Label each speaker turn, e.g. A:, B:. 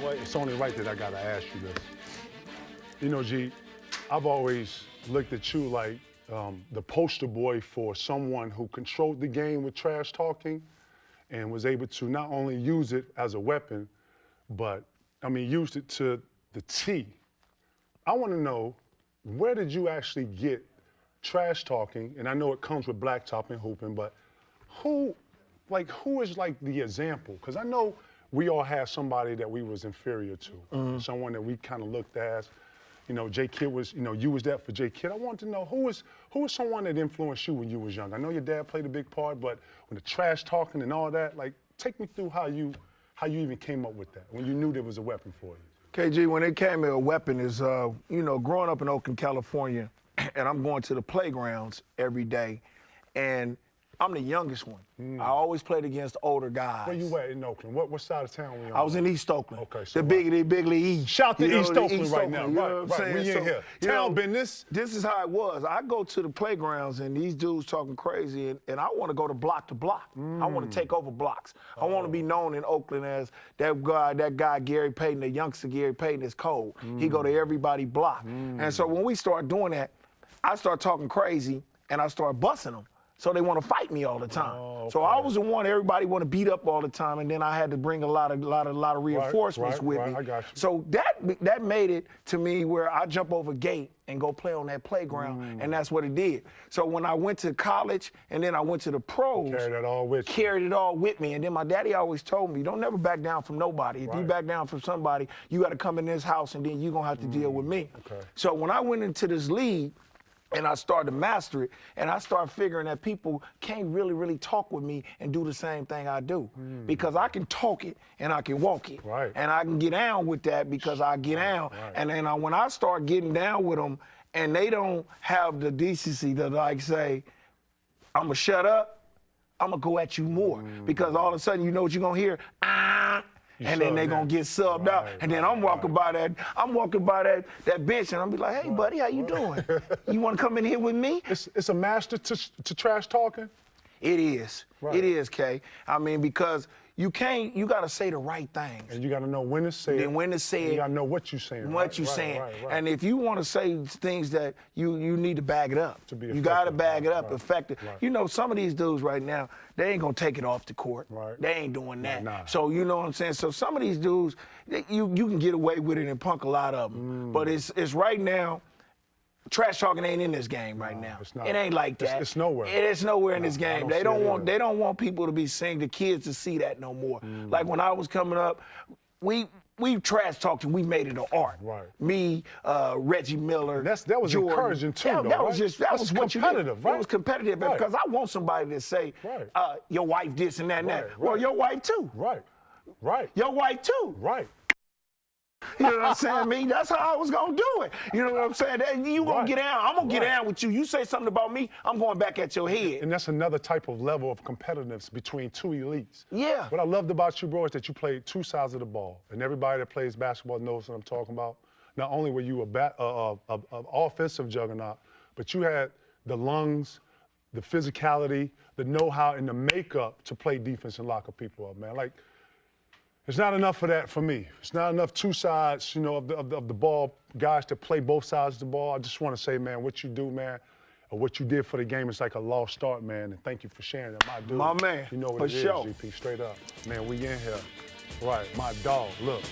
A: Well, it's only right that I gotta ask you this. You know, G, I've always looked at you like the poster boy for someone who controlled the game with trash talking and was able to not only use it as a weapon, but, I mean, used it to the T. I wanna know, where did you actually get trash talking? And I know it comes with blacktop and hooping, but who is like the example? Because I know we all had somebody that we was inferior to, someone that we kind of looked at. You know, J Kidd was, you know, you was that for J Kidd. I wanted to know who was someone that influenced you when you was young. I know your dad played a big part, but when the trash talking and all that, like, take me through how you even came up with that, when you knew there was a weapon for you.
B: KG, when it came to a weapon is, you know, growing up in Oakland, California, and I'm going to the playgrounds every day, and I'm the youngest one. I always played against older guys.
A: Where you at in Oakland? What side of town were you on?
B: I was in East Oakland.
A: Okay, so
B: the bigly East.
A: Shout to East Oakland
B: East
A: right now.
B: You know
A: Right,
B: what I'm
A: right. We
B: saying?
A: in here. Town business.
B: This is how it was. I go to the playgrounds and these dudes talking crazy, and I want to go to block. I want to take over blocks. I want to be known in Oakland as that guy Gary Payton, the youngster Gary Payton is cold. He go to everybody block. And so when we start doing that, I start talking crazy and I start busting them. So they want to fight me all the time.
A: Okay.
B: So I was the one everybody want to beat up all the time, and then I had to bring a lot of reinforcements with me.
A: I got you.
B: So that made it to me where I jump over gate and go play on that playground, and that's what it did. So when I went to college and then I went to the pros,
A: Carried it all with
B: me. And then my daddy always told me, don't never back down from nobody. If you back down from somebody, you got to come in this house and then you're going to have to deal with me.
A: Okay.
B: So when I went into this league, and I started to master it, and I started figuring that people can't really talk with me and do the same thing I do. Because I can talk it and I can walk it.
A: Right.
B: And I can get down with that because I get down.
A: Right.
B: And then when I start getting down with them and they don't have the decency to like say, I'm gonna shut up, I'm gonna go at you more. Because all of a sudden, you know what you're gonna hear? And then they gonna get subbed out. And then I'm walking by that bench and I'm be like, hey buddy, how you doing? You wanna come in here with me?
A: It's a master to trash talking?
B: It is.
A: Right.
B: It is, Kay. I mean, because you gotta say the right things.
A: And you gotta know when to say it.
B: Then when to say it.
A: You gotta know what you're saying.
B: What you're saying.
A: Right.
B: And if you want to say things that you need to bag it up.
A: To be
B: you got to
A: effective.
B: bag it up,
A: Right.
B: effective.
A: Right.
B: You know, some of these dudes right now, they ain't going to take it off the court.
A: Right.
B: They ain't doing that.
A: Nah.
B: So, you know what I'm saying? So some of these dudes, you can get away with it and punk a lot of them. But it's right now, trash talking ain't in this game right now.
A: It's not.
B: It ain't like that.
A: It's nowhere.
B: It is nowhere in this
A: I
B: game.
A: don't
B: They
A: see
B: don't
A: it
B: want.
A: either.
B: They don't want people to be seeing the kids to see that no more. Like when I was coming up, we trash talked and we made it an art.
A: Right.
B: Me, Reggie Miller.
A: That was
B: Jordan.
A: encouraging too,
B: Yeah,
A: though,
B: that
A: right?
B: was just that
A: That's
B: was what you did.
A: competitive, right?
B: It was competitive
A: Right.
B: because I want somebody to say,
A: Right.
B: your wife this and that and that.
A: Right,
B: Well,
A: right.
B: your wife too.
A: Right.
B: Your wife too.
A: Right.
B: You know what I'm saying? Me, that's how I was gonna do it. You know what I'm saying? You gonna
A: Right.
B: get down. I'm gonna get
A: Right.
B: down with you. You say something about me, I'm going back at your head.
A: And that's another type of level of competitiveness between two elites.
B: Yeah.
A: What I loved about you, bro, is that you played two sides of the ball. And everybody that plays basketball knows what I'm talking about. Not only were you a offensive juggernaut, but you had the lungs, the physicality, the know-how, and the makeup to play defense and lock up people up, man. Like, it's not enough for that for me. It's not enough two sides, you know, of the ball, guys that play both sides of the ball. I just want to say, man, what you do, man, or what you did for the game is like a lost start, man. And thank you for sharing that, my dude.
B: My man,
A: You know what
B: for
A: it is,
B: sure.
A: GP, straight up. Man, we in here. Right, my dog. Look.